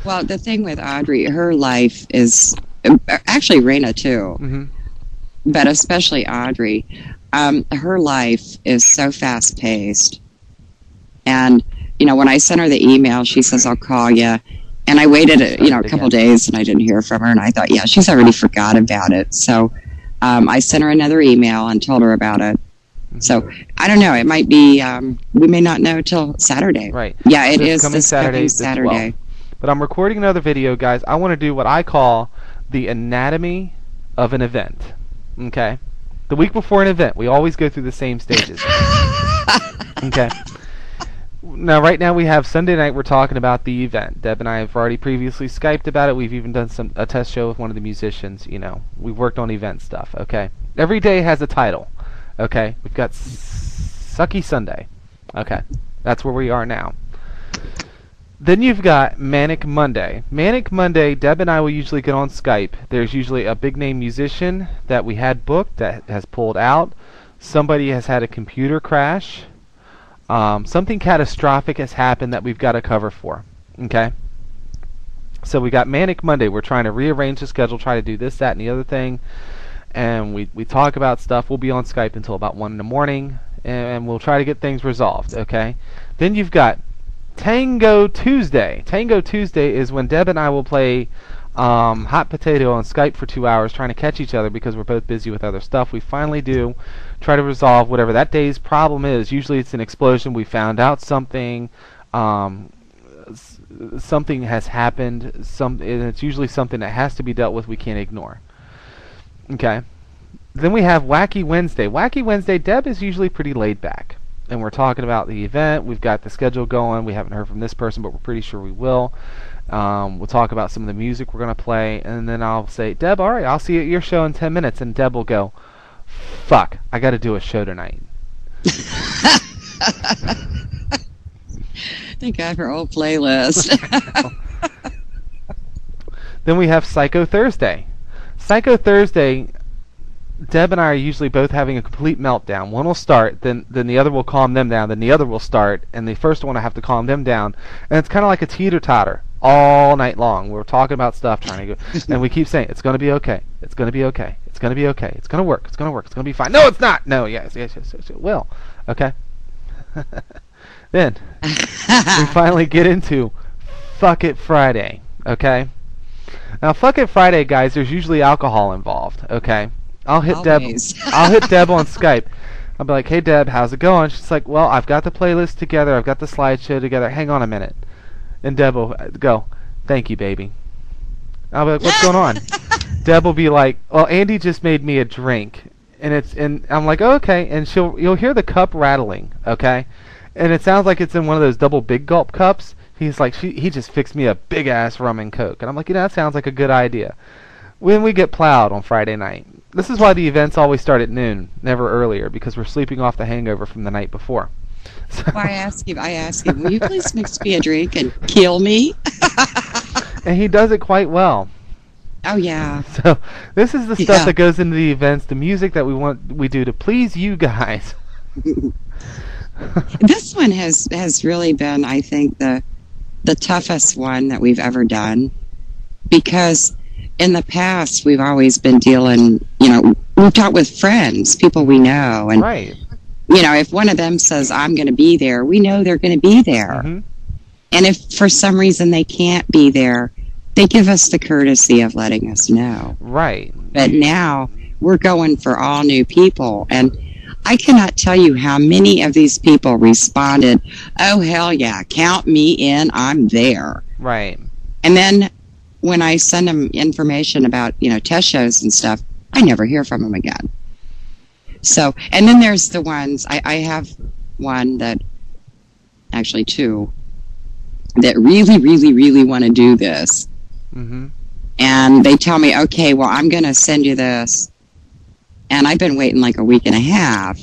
Well, the thing with Audrey, her life is actually Raina too, but especially Audrey. Her life is so fast paced, and when I sent her the email, she says I'll call you, and I waited a couple days and I didn't hear from her, and I thought, yeah, she's already forgot about it. So I sent her another email and told her about it. So I don't know. It might be we may not know till Saturday. Right. Yeah, it is coming this Saturday. Saturday. But I'm recording another video, guys. I want to do what I call the anatomy of an event. Okay? The week before an event, we always go through the same stages. Okay? Now, right now we have Sunday night. We're talking about the event. Deb and I have already previously Skyped about it. We've even done a test show with one of the musicians. We've worked on event stuff. Okay? Every day has a title. Okay? We've got Sucky Sunday. Okay? That's where we are now. Then you've got Manic Monday. Manic Monday, Deb and I will usually get on Skype. There's usually a big-name musician that we had booked that has pulled out. Somebody has had a computer crash. Something catastrophic has happened that we've got to cover for. Okay? So we got Manic Monday. We're trying to rearrange the schedule, try to do this, that, and the other thing. And we talk about stuff. We'll be on Skype until about 1 in the morning, and we'll try to get things resolved. Okay? Then you've got Tango Tuesday. Tango Tuesday is when Deb and I will play hot potato on Skype for 2 hours trying to catch each other because we're both busy with other stuff. We finally do try to resolve whatever that day's problem is. Usually it's an explosion. We found out something. Something has happened. And it's usually something that has to be dealt with. We can't ignore. Okay. Then we have Wacky Wednesday. Wacky Wednesday, Deb is usually pretty laid back. And we're talking about the event. We've got the schedule going. We haven't heard from this person, but we're pretty sure we will. We'll talk about some of the music we're going to play. And then I'll say, Deb, all right, I'll see you at your show in 10 minutes. And Deb will go, fuck, I got to do a show tonight. Thank God for old playlist. Then we have Psycho Thursday. Psycho Thursday, Deb and I are usually both having a complete meltdown. One will start, then the other will calm them down, then the other will start, and the first one will have to calm them down. And it's kind of like a teeter-totter all night long. We're talking about stuff, trying to go, and we keep saying, it's going to be okay, it's going to be okay, it's going to be okay, it's going to work, it's going to work, it's going to be fine. No, it's not! No, yes, it will. Okay? Then, we finally get into Fuck It Friday. Okay? Now, Fuck It Friday, guys, there's usually alcohol involved. Okay? I'll hit Deb on Skype. I'll be like, hey, Deb, how's it going? She's like, well, I've got the playlist together. I've got the slideshow together. Hang on a minute. And Deb will go, thank you, baby. I'll be like, what's going on? Deb will be like, well, Andy just made me a drink. And I'm like, oh, okay. And you'll hear the cup rattling, okay? And it sounds like it's in one of those double big gulp cups. He's like, he just fixed me a big-ass rum and Coke. And I'm like, that sounds like a good idea. When we get plowed on Friday night. This is why the events always start at noon, never earlier, because we're sleeping off the hangover from the night before. So I ask him, will you please mix me a drink and kill me? And he does it quite well. Oh, yeah. So this is the stuff that goes into the events, the music that we do to please you guys. This one has really been, I think, the toughest one that we've ever done, because in the past we've always been dealing, we've talked with friends, people we know, and right. If one of them says I'm going to be there, we know they're going to be there. Mm-hmm. And if for some reason they can't be there, they give us the courtesy of letting us know. Right. But now we're going for all new people, and I cannot tell you how many of these people responded, oh, hell yeah, count me in, I'm there. Right. And then when I send them information about, test shows and stuff, I never hear from them again. So, and then there's the ones, I have one that, actually two, that really, really, really want to do this. Mm-hmm. And they tell me, okay, well, I'm going to send you this. And I've been waiting like a week and a half.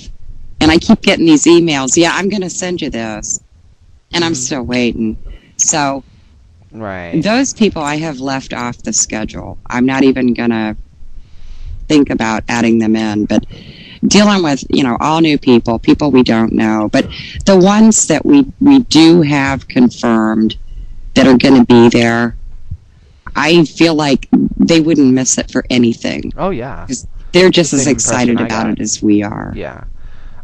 And I keep getting these emails, yeah, I'm going to send you this. And I'm still waiting. So, right. Those people I have left off the schedule. I'm not even going to think about adding them in. But dealing with, all new people we don't know. But the ones that we do have confirmed that are going to be there, I feel like they wouldn't miss it for anything. Oh yeah, 'cause they're just as excited about it as we are. Yeah,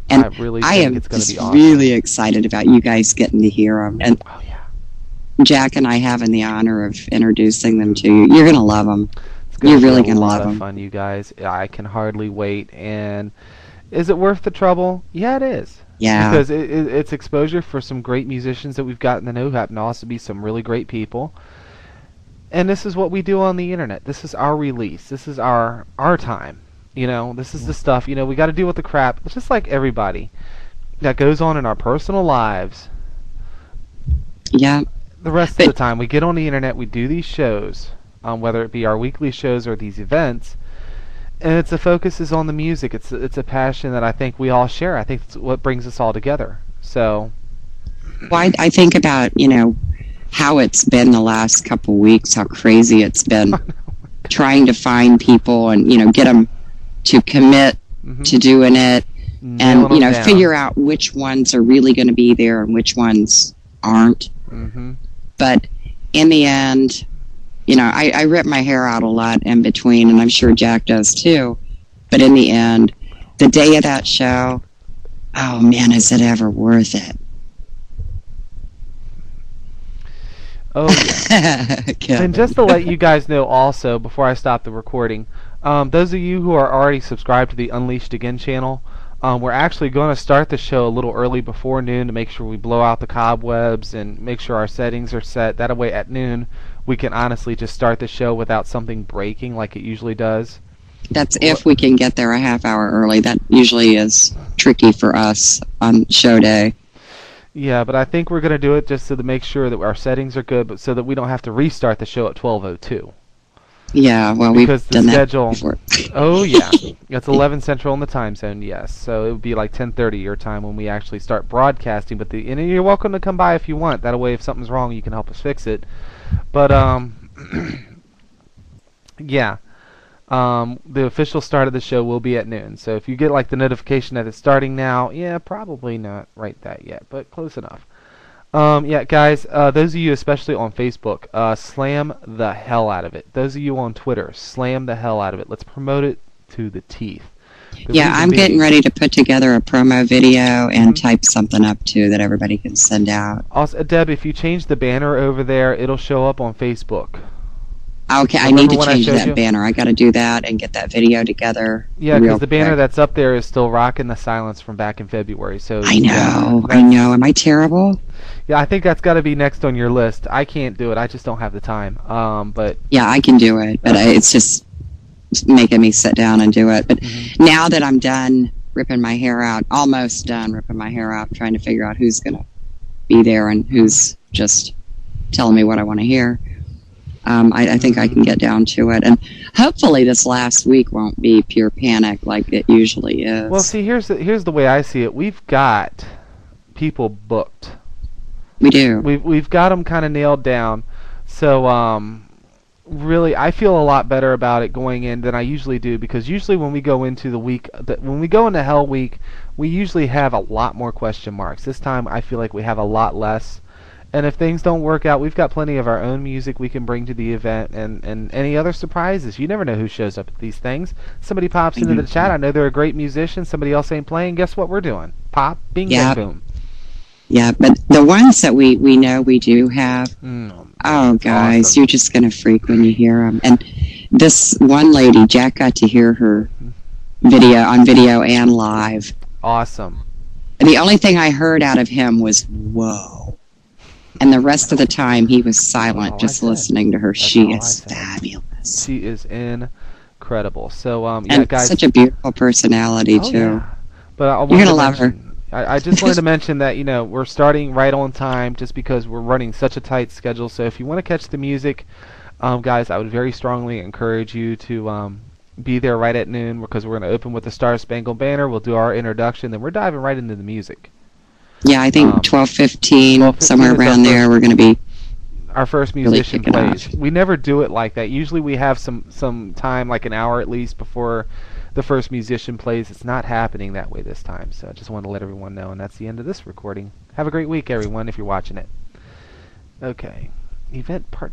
and I really I think am it's going to just be awesome. really excited about you guys getting to hear them. And oh yeah, Jack and I having the honor of introducing them to you. You're gonna love them. You're really gonna love love them. Fun, you guys. I can hardly wait. And is it worth the trouble? Yeah, it is. Yeah. Because it's exposure for some great musicians that we've gotten to know, who happen to also be some really great people. And this is what we do on the internet. This is our release. This is our time. You know, this is the stuff. You know, we got to deal with the crap. It's just like everybody that goes on in our personal lives. Yeah. The rest of the time, we get on the internet. We do these shows, whether it be our weekly shows or these events. And the focus is on the music. It's a passion that I think we all share. I think it's what brings us all together. So, well, I think about, you know, how it's been the last couple weeks, how crazy it's been trying to find people and, you know, get them to commit to doing it and, you know, figure out which ones are really going to be there and which ones aren't. But in the end, you know, I rip my hair out a lot in between, and I'm sure Jack does too. But in the end, the day of that show, oh man, is it ever worth it? Oh, yeah. And just to let you guys know also, before I stop the recording, those of you who are already subscribed to the Unleashed Again channel, we're actually going to start the show a little early before noon to make sure we blow out the cobwebs and make sure our settings are set. That way at noon we can honestly just start the show without something breaking like it usually does. That's if we can get there a half hour early. That usually is tricky for us on show day. Yeah, but I think we're going to do it just so to make sure that our settings are good, but so that we don't have to restart the show at 12:02. Yeah, well, because the schedule. Before. Oh yeah, it's 11 Central in the time zone. Yes, so it would be like 10:30 your time when we actually start broadcasting. But and you're welcome to come by if you want. That way, if something's wrong, you can help us fix it. But yeah. The official start of the show will be at noon. So if you get like the notification that it's starting now, yeah, probably not right that yet, but close enough. Yeah, guys, those of you especially on Facebook, slam the hell out of it. Those of you on Twitter, slam the hell out of it. Let's promote it to the teeth. Yeah, I'm getting ready to put together a promo video and type something up too that everybody can send out. Also, Deb, if you change the banner over there, it'll show up on Facebook. Okay, I need to change that banner. I got to do that and get that video together. Yeah, because the banner that's up there is still rocking the silence from back in February. So I know, I know. Am I terrible? Yeah, I think that's got to be next on your list. I can't do it. I just don't have the time. But yeah, I can do it, but it's just making me sit down and do it. But now that I'm done ripping my hair out, almost done ripping my hair out, trying to figure out who's going to be there and who's just telling me what I want to hear. I think I can get down to it, and hopefully this last week won't be pure panic like it usually is. Well, see, here's the way I see it. We've got people booked. We do. We've got them kind of nailed down. So really, I feel a lot better about it going in than I usually do, because usually when we go into the week, when we go into Hell Week, we usually have a lot more question marks. This time, I feel like we have a lot less. And if things don't work out, we've got plenty of our own music we can bring to the event, and any other surprises. You never know who shows up at these things. Somebody pops into the chat. I know they're a great musician. Somebody else ain't playing. Guess what we're doing? Pop, bing, bang, boom. Yeah, but the ones that we know we do have, oh, guys, awesome. You're just going to freak when you hear them. And this one lady, Jack got to hear her on video and live. Awesome. And the only thing I heard out of him was, whoa. And the rest of the time, he was silent, just listening to her. She is fabulous. She is incredible. So, yeah, and guys, such a beautiful personality too. Yeah. But you're gonna love her. I just wanted to mention that we're starting right on time, just because we're running such a tight schedule. So if you want to catch the music, guys, I would very strongly encourage you to be there right at noon, because we're going to open with the Star Spangled Banner. We'll do our introduction, then we're diving right into the music. Yeah, I think 12:15, somewhere around there, we're going to be. Our first musician plays. We never do it like that. Usually we have some time, like an hour at least, before the first musician plays. It's not happening that way this time, so I just wanted to let everyone know, and that's the end of this recording. Have a great week, everyone, if you're watching it. Okay. Event part